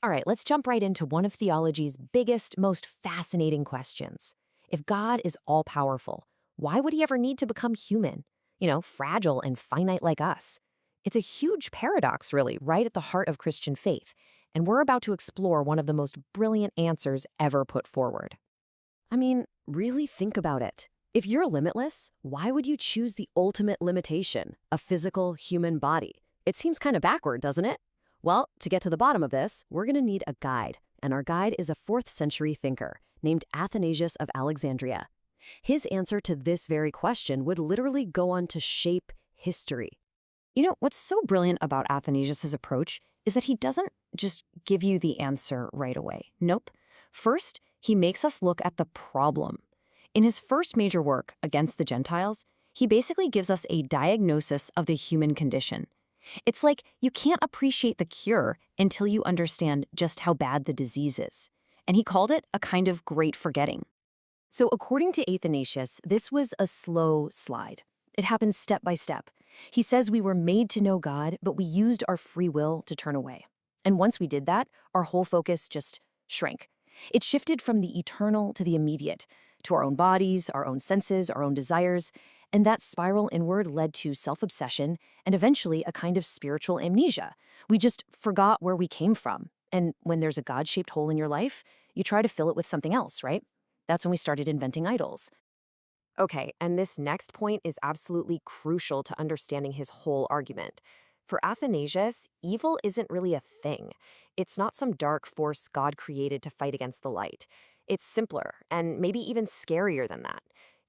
All right, let's jump right into one of theology's biggest, most fascinating questions. If God is all-powerful, why would he ever need to become human? Fragile and finite like us. It's a huge paradox, really, right at the heart of Christian faith, and we're about to explore one of the most brilliant answers ever put forward. I mean, really think about it. If you're limitless, why would you choose the ultimate limitation, a physical human body? It seems kind of backward, doesn't it? Well, to get to the bottom of this, we're going to need a guide, and our guide is a 4th century thinker named Athanasius of Alexandria. His answer to this very question would literally go on to shape history. What's so brilliant about Athanasius' approach is that he doesn't just give you the answer right away. Nope. First, he makes us look at the problem. In his first major work, Against the Gentiles, he basically gives us a diagnosis of the human condition. It's like you can't appreciate the cure until you understand just how bad the disease is. And he called it a kind of great forgetting. So according to Athanasius, this was a slow slide. It happened step by step. He says we were made to know God, but we used our free will to turn away. And once we did that, our whole focus just shrank. It shifted from the eternal to the immediate, to our own bodies, our own senses, our own desires, and that spiral inward led to self-obsession and eventually a kind of spiritual amnesia. We just forgot where we came from. And when there's a God-shaped hole in your life, you try to fill it with something else, right? That's when we started inventing idols. Okay, and this next point is absolutely crucial to understanding his whole argument. For Athanasius, evil isn't really a thing. It's not some dark force God created to fight against the light. It's simpler and maybe even scarier than that.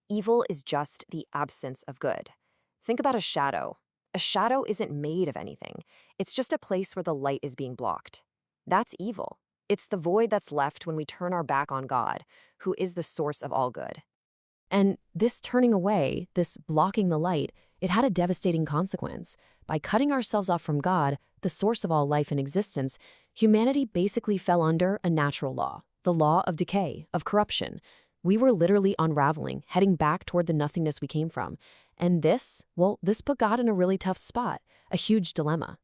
Evil is just the absence of good. Think about a shadow. A shadow isn't made of anything. It's just a place where the light is being blocked. That's evil. It's the void that's left when we turn our back on God, who is the source of all good. And this turning away, this blocking the light, it had a devastating consequence. By cutting ourselves off from God, the source of all life and existence, humanity basically fell under a natural law, the law of decay, of corruption. We were literally unraveling, heading back toward the nothingness we came from. And this put God in a really tough spot, a huge dilemma.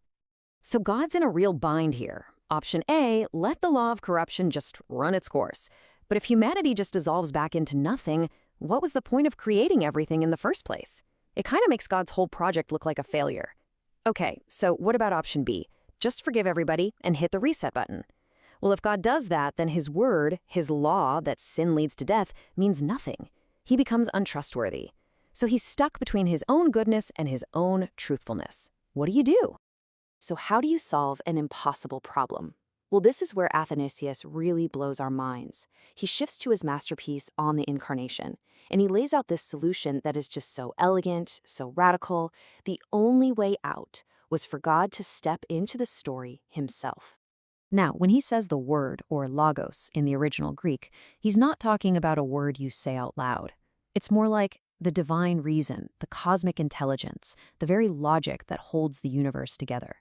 So God's in a real bind here. Option A, let the law of corruption just run its course. But if humanity just dissolves back into nothing, what was the point of creating everything in the first place? It kind of makes God's whole project look like a failure. Okay, so what about option B? Just forgive everybody and hit the reset button. Well, if God does that, then his word, his law that sin leads to death, means nothing. He becomes untrustworthy. So he's stuck between his own goodness and his own truthfulness. What do you do? So how do you solve an impossible problem? Well, this is where Athanasius really blows our minds. He shifts to his masterpiece, On the Incarnation, and he lays out this solution that is just so elegant, so radical. The only way out was for God to step into the story himself. Now, when he says the word, or logos, in the original Greek, he's not talking about a word you say out loud. It's more like the divine reason, the cosmic intelligence, the very logic that holds the universe together.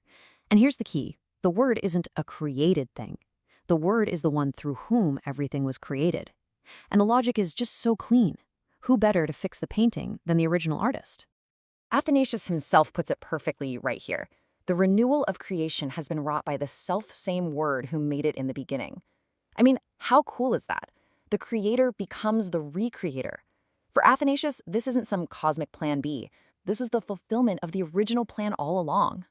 And here's the key. The word isn't a created thing. The word is the one through whom everything was created. And the logic is just so clean. Who better to fix the painting than the original artist? Athanasius himself puts it perfectly right here. The renewal of creation has been wrought by the self-same word who made it in the beginning. I mean, how cool is that? The creator becomes the recreator. For Athanasius, this isn't some cosmic plan B. This was the fulfillment of the original plan all along.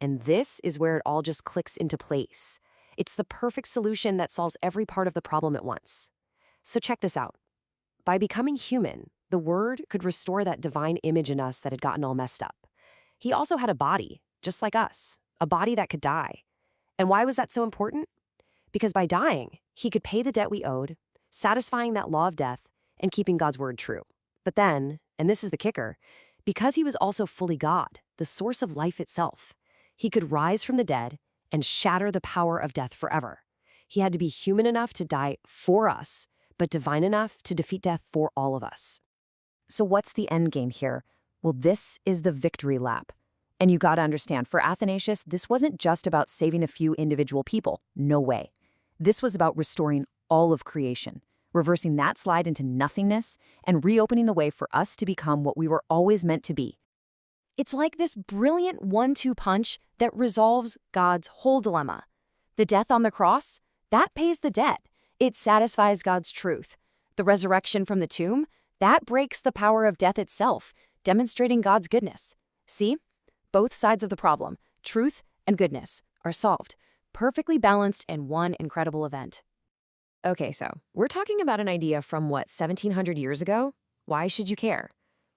And this is where it all just clicks into place. It's the perfect solution that solves every part of the problem at once. So check this out. By becoming human, the Word could restore that divine image in us that had gotten all messed up. He also had a body, just like us, a body that could die. And why was that so important? Because by dying, he could pay the debt we owed, satisfying that law of death, and keeping God's word true. But then, and this is the kicker, because he was also fully God, the source of life itself, he could rise from the dead and shatter the power of death forever. He had to be human enough to die for us, but divine enough to defeat death for all of us. So what's the end game here? Well, this is the victory lap. And you gotta understand, for Athanasius, this wasn't just about saving a few individual people. No way. This was about restoring all of creation, reversing that slide into nothingness and reopening the way for us to become what we were always meant to be. It's like this brilliant 1-2 punch that resolves God's whole dilemma. The death on the cross, that pays the debt. It satisfies God's truth. The resurrection from the tomb, that breaks the power of death itself, demonstrating God's goodness. See? Both sides of the problem, truth and goodness, are solved, perfectly balanced in one incredible event. Okay, so we're talking about an idea from, 1700 years ago? Why should you care?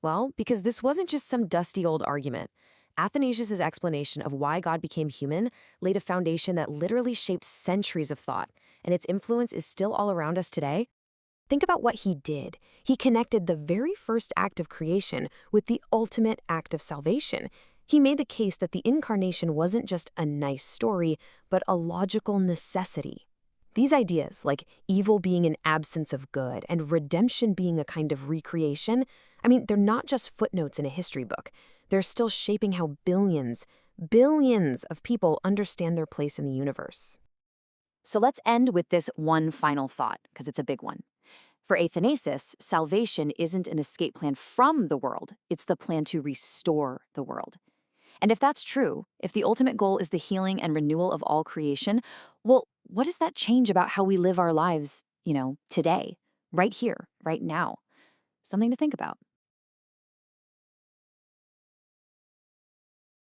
Well, because this wasn't just some dusty old argument. Athanasius' explanation of why God became human laid a foundation that literally shaped centuries of thought, and its influence is still all around us today. Think about what he did. He connected the very first act of creation with the ultimate act of salvation. He made the case that the Incarnation wasn't just a nice story, but a logical necessity. These ideas, like evil being an absence of good and redemption being a kind of recreation, they're not just footnotes in a history book. They're still shaping how billions of people understand their place in the universe. So let's end with this one final thought, because it's a big one. For Athanasius, salvation isn't an escape plan from the world, it's the plan to restore the world. And if that's true, if the ultimate goal is the healing and renewal of all creation, well, what does that change about how we live our lives, today, right here, right now? Something to think about.